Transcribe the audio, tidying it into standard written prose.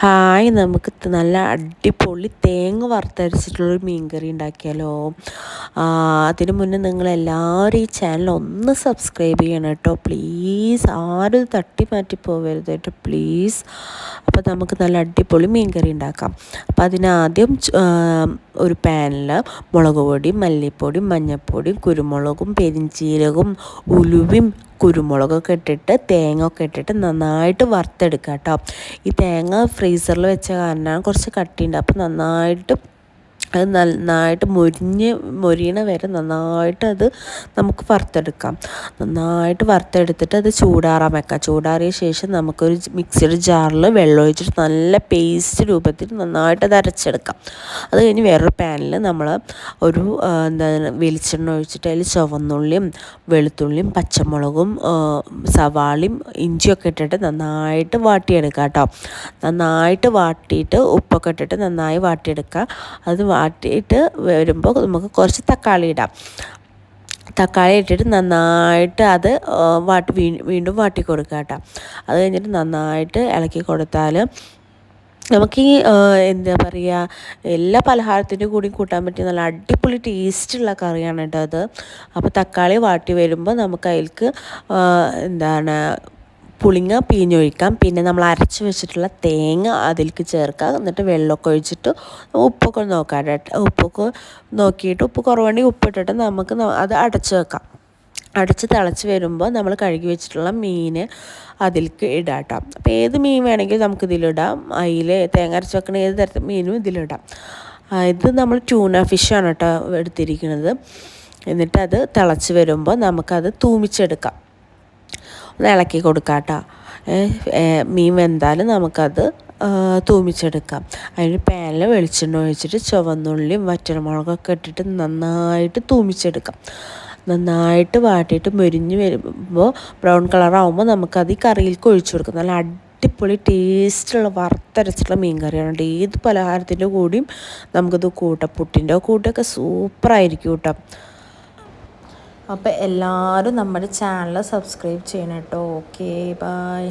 Hi, നമുക്ക് നല്ല അടിപൊളി തേങ്ങ വറുത്തരച്ചിട്ടുള്ളൊരു മീൻ കറി ഉണ്ടാക്കിയാലോ. അതിന് മുന്നേ നിങ്ങളെല്ലാവരും ഈ ചാനൽ ഒന്ന് സബ്സ്ക്രൈബ് ചെയ്യണം കേട്ടോ, പ്ലീസ്. ആരും തട്ടി മാറ്റി പോകരുത് കേട്ടോ, പ്ലീസ്. അപ്പോൾ നമുക്ക് നല്ല അടിപൊളി മീൻ കറി ഉണ്ടാക്കാം. അപ്പോൾ അതിനാദ്യം ഒരു പാനിൽ മുളക് പൊടി, മല്ലിപ്പൊടി, മഞ്ഞൾപ്പൊടി, കുരുമുളകും, പെരിഞ്ചീരകവും, ഉലുവയും, കുരുമുളകൊക്കെ ഇട്ടിട്ട് തേങ്ങ ഒക്കെ ഇട്ടിട്ട് നന്നായിട്ട് വറുത്തെടുക്കുക കേട്ടോ. ഈ തേങ്ങ ഫ്രീസറിൽ വെച്ച കാരണം കുറച്ച് കട്ടിയുണ്ട്, അപ്പോൾ അത് നന്നായിട്ട് മൊരിയണ വരെ നന്നായിട്ട് അത് നമുക്ക് വറുത്തെടുക്കാം. നന്നായിട്ട് വറുത്തെടുത്തിട്ട് അത് ചൂടാറാൻ വെക്കാം. ചൂടാറിയ ശേഷം നമുക്കൊരു മിക്സിയുടെ ജാറിൽ വെള്ളം ഒഴിച്ചിട്ട് നല്ല പേസ്റ്റ് രൂപത്തിൽ നന്നായിട്ട് അത് അരച്ചെടുക്കാം. അത് കഴിഞ്ഞ് വേറൊരു പാനിൽ നമ്മൾ ഒരു വെളിച്ചെണ്ണ ഒഴിച്ചിട്ട് അതിൽ ചുവന്നുള്ളിയും വെളുത്തുള്ളിയും പച്ചമുളകും സവാളയും ഇഞ്ചിയൊക്കെ ഇട്ടിട്ട് നന്നായിട്ട് വാട്ടിയെടുക്കുക കേട്ടോ. നന്നായിട്ട് വാട്ടിയിട്ട് ഉപ്പൊക്കെ ഇട്ടിട്ട് നന്നായി വാട്ടിയെടുക്കുക. അത് വാട്ടിയിട്ട് വരുമ്പോൾ നമുക്ക് കുറച്ച് തക്കാളി ഇടാം. തക്കാളി ഇട്ടിട്ട് നന്നായിട്ട് അത് വീണ്ടും വാട്ടി കൊടുക്കുക കേട്ടോ. അത് കഴിഞ്ഞിട്ട് നന്നായിട്ട് ഇളക്കി കൊടുത്താൽ നമുക്ക് ഈ എന്താ പറയുക, എല്ലാ പലഹാരത്തിൻ്റെ കൂടി കൂട്ടാൻ പറ്റിയ നല്ല അടിപൊളി ടേസ്റ്റുള്ള കറിയാണ് കേട്ടോ അത്. അപ്പോൾ തക്കാളി വാട്ടി വരുമ്പോൾ നമുക്ക് അതിലേക്ക് പുളിങ്ങ പിഴിഞ്ഞൊഴിക്കാം. പിന്നെ നമ്മൾ അരച്ച് വെച്ചിട്ടുള്ള തേങ്ങ അതിലേക്ക് ചേർക്കാം. എന്നിട്ട് വെള്ളമൊക്കെ ഒഴിച്ചിട്ട് ഉപ്പൊക്കെ നോക്കാം കേട്ടോ. ഉപ്പൊക്കെ നോക്കിയിട്ട് ഉപ്പ് കുറവുണ്ടെങ്കിൽ ഉപ്പിട്ടിട്ട് നമുക്ക് അത് അടച്ച് വെക്കാം. അടച്ച് തിളച്ച് വരുമ്പോൾ നമ്മൾ കഴുകി വെച്ചിട്ടുള്ള മീൻ അതിലേക്ക് ഇടാം കേട്ടോ. അപ്പോൾ ഏത് മീൻ വേണമെങ്കിലും നമുക്ക് ഇതിലിടാം. അതിൽ തേങ്ങ അരച്ച് വെക്കണ ഏത് തരത്തിൽ മീനും ഇതിലിടാം. ഇത് നമ്മൾ ട്യൂണ ഫിഷാണ് കേട്ടോ എടുത്തിരിക്കുന്നത്. എന്നിട്ട് അത് തിളച്ച് വരുമ്പോൾ നമുക്കത് തൂമിച്ചെടുക്കാം. ഒന്ന് ഇളക്കി കൊടുക്കാം കേട്ടോ. മീൻ വെന്താലും നമുക്കത് തൂമിച്ചെടുക്കാം. അതിന് പാനിൽ വെളിച്ചെണ്ണ ഒഴിച്ചിട്ട് ചുവന്നുള്ളിയും വറ്റൽമുളകൊക്കെ ഇട്ടിട്ട് നന്നായിട്ട് തൂമിച്ചെടുക്കാം. നന്നായിട്ട് വാട്ടിയിട്ട് മൊരിഞ്ഞ് വരുമ്പോൾ ബ്രൗൺ കളറാകുമ്പോൾ നമുക്കത് ഈ കറിയിലേക്ക് ഒഴിച്ചു കൊടുക്കാം. നല്ല അടിപൊളി ടേസ്റ്റുള്ള വറുത്തരച്ചിട്ടുള്ള മീൻ കറിയാണ്. ഏത് പലഹാരത്തിൻ്റെ കൂടിയും നമുക്കിത് കൂട്ടാം. പുട്ടിൻ്റെ കൂട്ടൊക്കെ സൂപ്പറായിരിക്കും കേട്ടോ. അപ്പോൾ എല്ലാവരും നമ്മുടെ ചാനൽ സബ്സ്ക്രൈബ് ചെയ്യണം കേട്ടോ. Okay, by.